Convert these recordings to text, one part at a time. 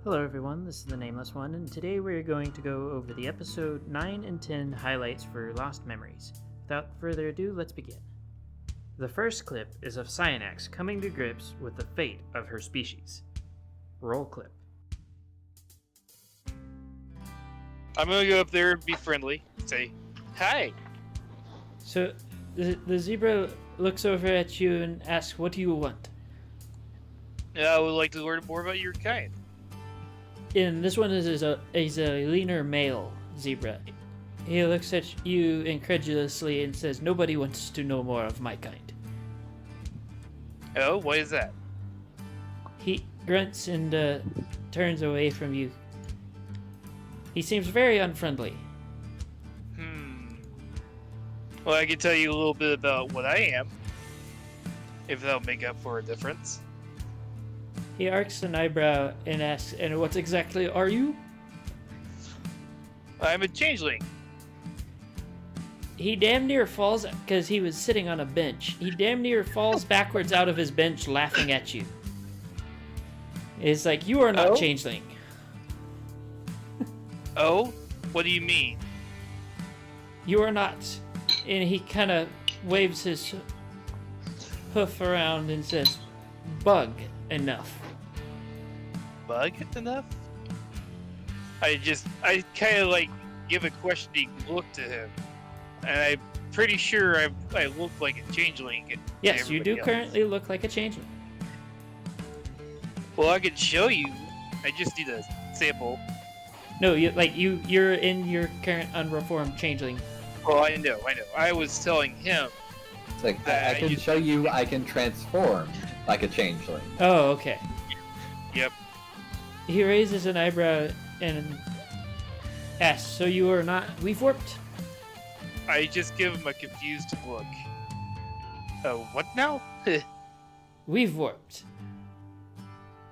Hello everyone, this is the Nameless one, and today we're going to go over the episode 9 and 10 highlights for Lost Memories. Without further ado, let's begin. The first clip is of Cyanx coming to grips with the fate of her species. Roll clip. I'm gonna go up there and be friendly. Say, hi. So, the zebra looks over at you and asks, what do you want? I would like to learn more about your kind. And this one is a leaner male zebra. He looks at you incredulously and says, nobody wants to know more of my kind. Oh, why is that? He grunts and turns away from you. He seems very unfriendly. Well, I can tell you a little bit about what I am, if that'll make up for a difference. He arcs an eyebrow and asks, and what exactly are you? I'm a changeling. He damn near falls, because he was sitting on a bench. He damn near falls backwards out of his bench laughing at you. It's like, you are not changeling. Oh? What do you mean? You are not. And he kind of waves his hoof around and says, bug enough. Bug enough? I kind of like give a questioning look to him. And I'm pretty sure I look like a changeling. Yes, you do else. currently look like a changeling. Well, I can show you. I just need a sample. No, you're in your current unreformed changeling. Well, I know. I was telling him. It's like, I can show you I can transform like a changeling. Oh, okay. Yep. He raises an eyebrow and asks, so you are not we've warped? I just give him a confused look. Oh, what now? We've warped.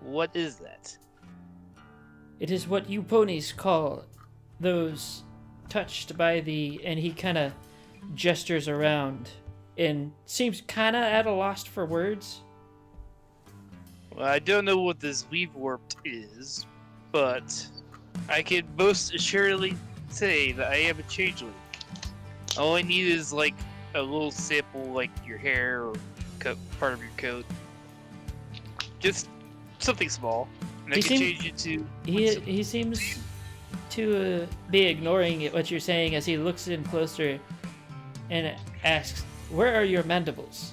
What is that? It is what you ponies call those touched by the... And he kind of gestures around and seems kind of at a loss for words. Well, I don't know what this weave warped is, but I can most assuredly say that I am a changeling. All I need is like a little sample, like your hair or part of your coat. Just something small, and I can change it to. He seems to be ignoring what you're saying as he looks in closer and asks, "Where are your mandibles?"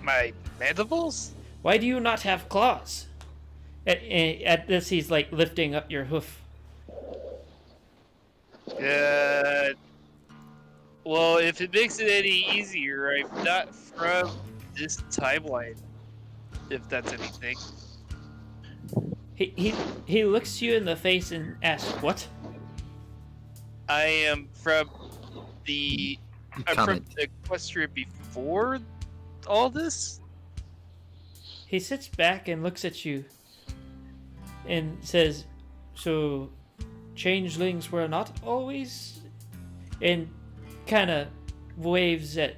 My mandibles? Why do you not have claws? At this, he's like lifting up your hoof. Well, if it makes it any easier, I'm not from this timeline. If that's anything. He looks you in the face and asks, "What?" I am from the. I'm from Equestria before all this. He sits back and looks at you and says, "So, changelings were not always..." And kind of waves at,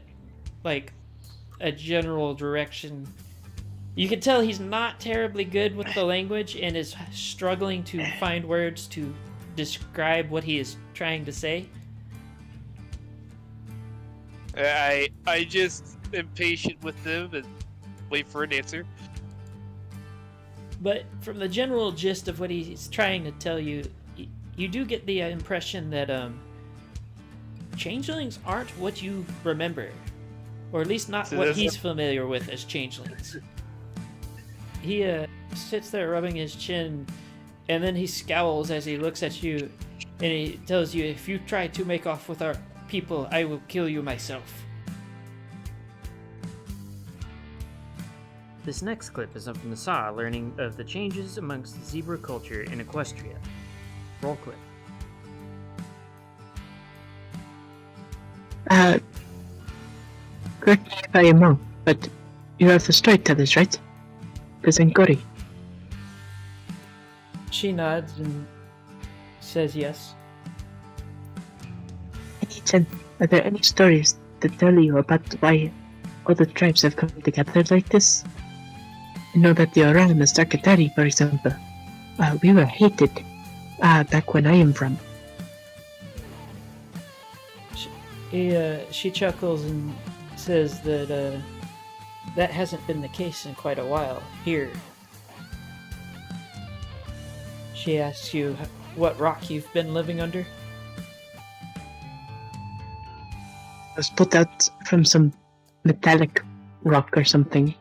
like, a general direction. You can tell he's not terribly good with the language and is struggling to find words to describe what he is trying to say. I just am patient with them and wait for an answer. But from the general gist of what he's trying to tell you, you do get the impression that changelings aren't what you remember, or at least not what he's familiar with as changelings. He sits there rubbing his chin, and then he scowls as he looks at you, and he tells you, "If you try to make off with our people, I will kill you myself." This next clip is of Nasa learning of the changes amongst zebra culture in Equestria. Roll clip. Correct me if I am wrong, but you have the storytellers, right? The Zengori. She nods and says yes. Are there any stories that tell you about why all the tribes have come together like this? I know that the Oran is Darkatari, for example. we were hated back when I am from. She chuckles and says that that hasn't been the case in quite a while here. She asks you what rock you've been living under. I was put out from some metallic rock or something.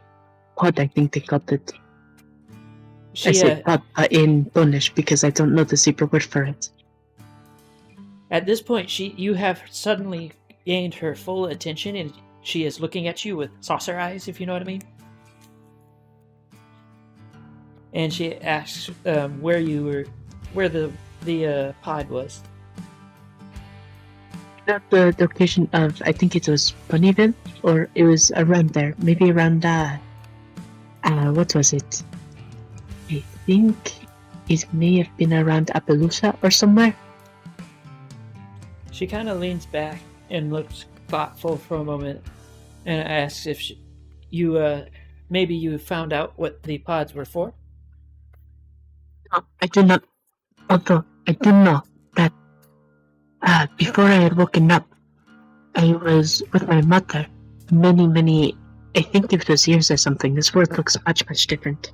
Pod, I think they called it. I say pod in Polish because I don't know the super word for it. At this point, you have suddenly gained her full attention, and she is looking at you with saucer eyes, if you know what I mean. And she asks where the pod was. Not the location of, I think it was Ponyville, or it was around there. Maybe around, what was it? I think it may have been around Appaloosa or somewhere. She kind of leans back and looks thoughtful for a moment and asks if maybe you found out what the pods were for? No, I do not. Although I do know that before I had woken up, I was with my mother many, I think it was years or something. This world looks much different.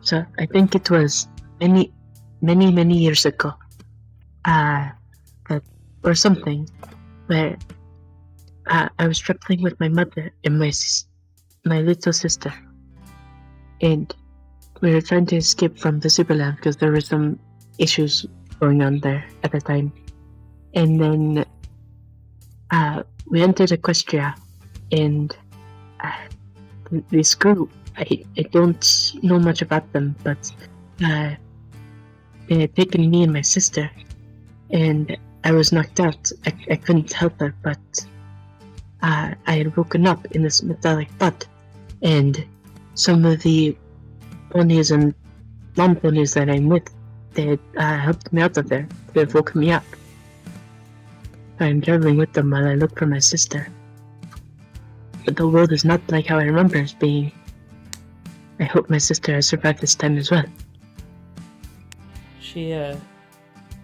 So I think it was many years ago. Or something, where I was traveling with my mother and my little sister, and we were trying to escape from the Superland because there were some issues going on there at the time. And then we entered Equestria, and this group, I don't know much about them, but they had taken me and my sister, and I was knocked out. I couldn't help her, but I had woken up in this metallic butt, and some of the ponies and non-ponies that I'm with, they had helped me out of there. They had woken me up. I'm traveling with them while I look for my sister. But the world is not like how I remember it being. I hope my sister has survived this time as well. She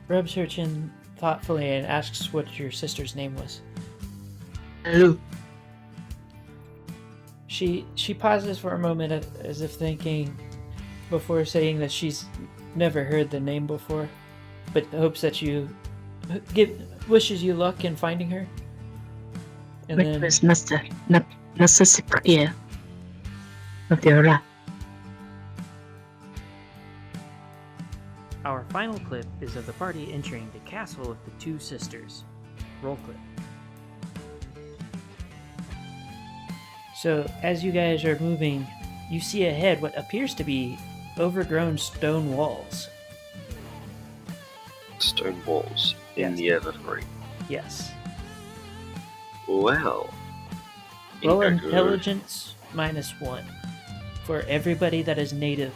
rubs her chin thoughtfully and asks what your sister's name was. Hello. She pauses for a moment as if thinking before saying that she's never heard the name before, but hopes that you wishes you luck in finding her. And then Was Nasa Cypria of the Aura. our final clip is of the party entering the castle of the two sisters. Roll clip. So, as you guys are moving, you see ahead what appears to be overgrown stone walls. Stone walls in Yes. the Evergreen. Yes. Well. Roll Integral. intelligence -1 for everybody that is native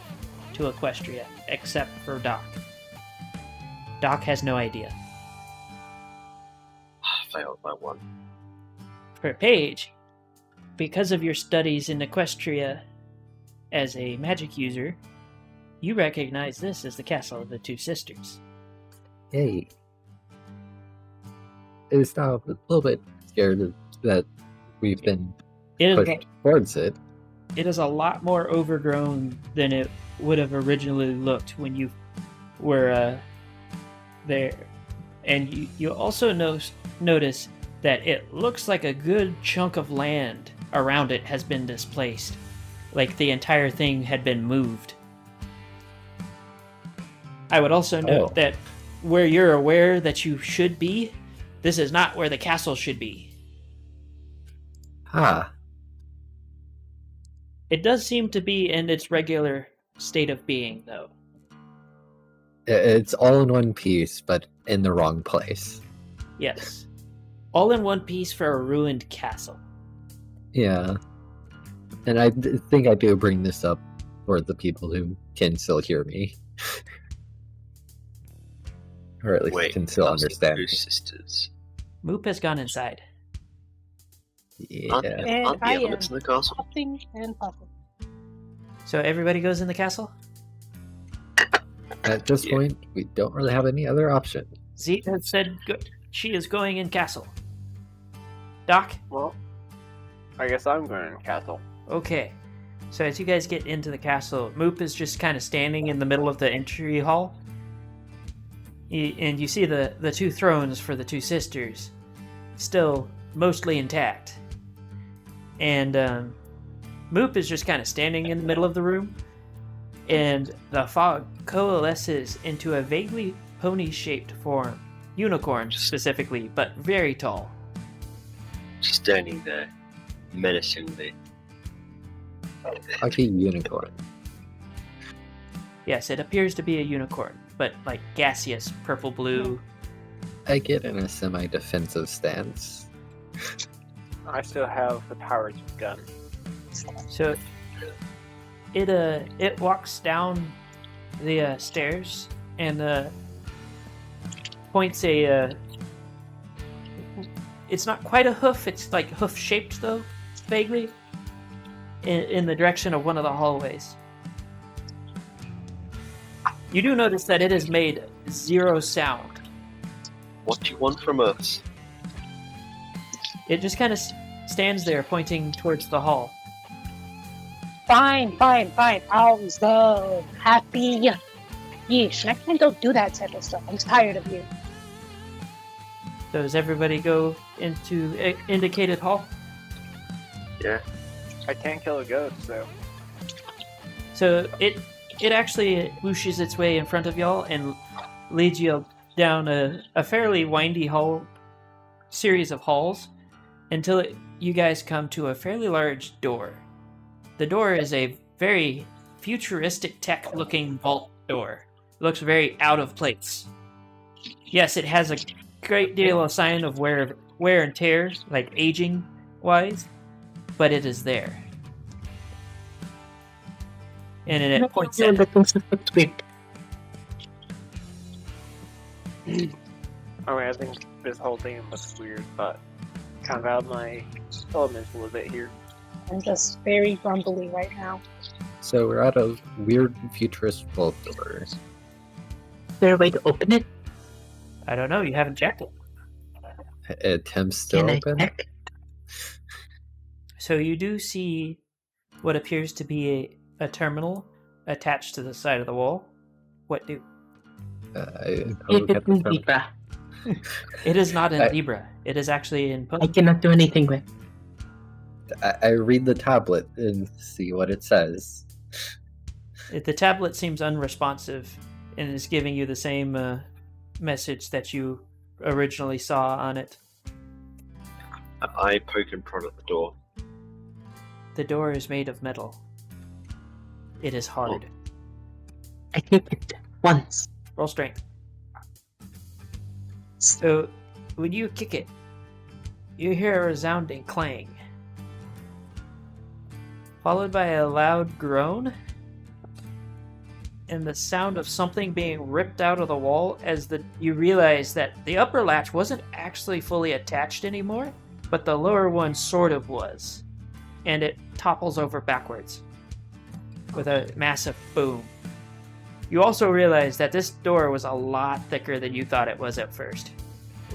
to Equestria, except for Doc. Doc has no idea. Failed by 1. For Paige, because of your studies in Equestria as a magic user, you recognize this as the castle of the two sisters. Hey. It's now a little bit scared that we've been It is, pushed towards it. it is a lot more overgrown than it would have originally looked when you were there. And you also notice that it looks like a good chunk of land around it has been displaced. Like the entire thing had been moved. I would also note that where you're aware that you should be, this is not where the castle should be. Ah, It does seem to be in its regular state of being, though. it's all in one piece, but in the wrong place. Yes. All in one piece for a ruined castle. Yeah. And I think I do bring this up for the people who can still hear me. Or at least Wait, can still that's the understand two me. sisters. Moop has gone inside. Yeah. Aren't And the I elements in the castle? Puffing and puffing. So everybody goes in the castle? At this Yeah. point, we don't really have any other option. Z has said she is going in castle. Doc? Well, I guess I'm going to castle. Okay. So as you guys get into the castle, Moop is just kind of standing in the middle of the entry hall. And you see the two thrones for the two sisters still mostly intact. And Moop is just kind of standing in the middle of the room. And the fog coalesces into a vaguely pony-shaped form. Unicorn, specifically, but very tall. Standing there, menacingly. Like a unicorn. Yes, it appears to be a unicorn, but like gaseous purple-blue. I get in a semi-defensive stance. I still have the powers gun. So it walks down the stairs and points a. It's not quite a hoof. It's like hoof shaped though, vaguely, in the direction of one of the hallways. You do notice that it has made 0 sound. What do you want from us? It just kind of stands there, pointing towards the hall. Fine. I'll go. Happy. Yeesh, next time don't do that type of stuff. I'm tired of you. Does everybody go into indicated hall? Yeah. I can't kill a ghost, so. So it actually whooshes its way in front of y'all and leads you down a fairly windy series of halls until you guys come to a fairly large door. The door is a very futuristic tech-looking vault door. It looks very out of place. Yes, it has a great deal of sign of wear and tear, like aging-wise, but it is there. And it points You're at looking so weird. I think this whole thing looks weird, but kind of out of my elements a little bit here. I'm just very grumbly right now. So we're at a weird futurist vault door. Is there a way to open it? I don't know, you haven't checked it. Attempts to Can I open. check? So you do see what appears to be a terminal attached to the side of the wall. What do? I It poke at the is terminal. Libra. It is not in I- Libra. It is actually in I Pony. cannot do anything with. I read the tablet and see what it says. The tablet seems unresponsive and is giving you the same message that you originally saw on it. I poke and prod at the door. The door is made of metal. It is hard. I kick it once. Roll strength. So, when you kick it, you hear a resounding clang, followed by a loud groan, and the sound of something being ripped out of the wall as you realize that the upper latch wasn't actually fully attached anymore, but the lower one sort of was, and it topples over backwards with a massive boom. You also realize that this door was a lot thicker than you thought it was at first.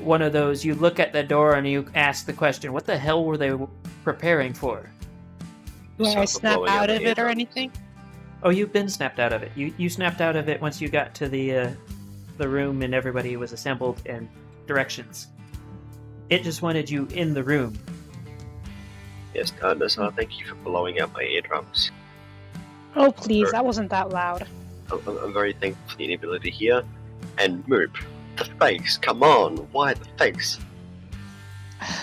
One of those, you look at the door and you ask the question, what the hell were they preparing for? Do I So snap blowing out up of the it or eardrum. anything? Oh, you've been snapped out of it. You snapped out of it once you got to the room and everybody was assembled and directions. It just wanted you in the room. Yes, Nessa, thank you for blowing out my eardrums. Oh, please, that wasn't that loud. I'm very thankful for the inability to hear. And Moop, the face, come on, why the face?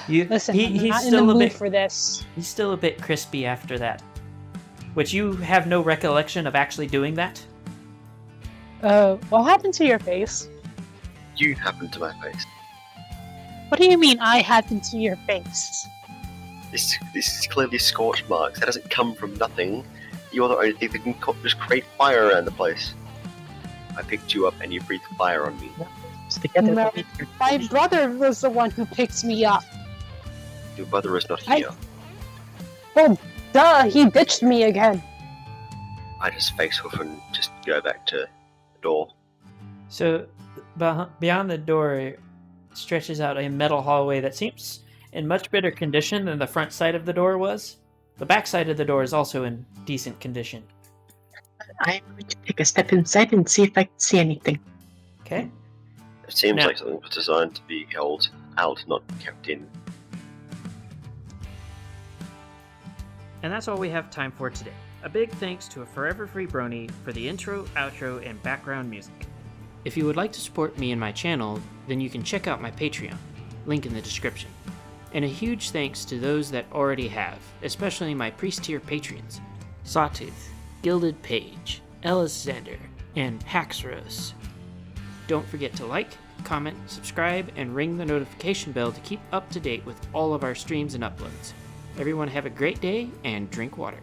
Listen, I'm he's not in the still a mood bit for this. he's still a bit crispy after that. Which you have no recollection of actually doing that. What happened to your face? You happened to my face. What do you mean I happened to your face? This is clearly scorch marks. That doesn't come from nothing. You're the only thing that can just create fire around the place. I picked you up and you breathed fire on me. Together. No. My brother was the one who picked me up. Your brother is not I- here. Well, duh, he ditched me again. I just face hoof and just go back to the door. So, beyond the door stretches out a metal hallway that seems in much better condition than the front side of the door was. The back side of the door is also in decent condition. I'm going to take a step inside and see if I can see anything. Okay. It seems Now- like something was designed to be held out, not kept in. And that's all we have time for today. A big thanks to a Forever Free Brony for the intro, outro, and background music. If you would like to support me and my channel, then you can check out my Patreon, link in the description. And a huge thanks to those that already have, especially my Priest tier patrons, Sawtooth, Gilded Page, Elissander, and Haxorus. Don't forget to like, comment, subscribe, and ring the notification bell to keep up to date with all of our streams and uploads. Everyone have a great day and drink water.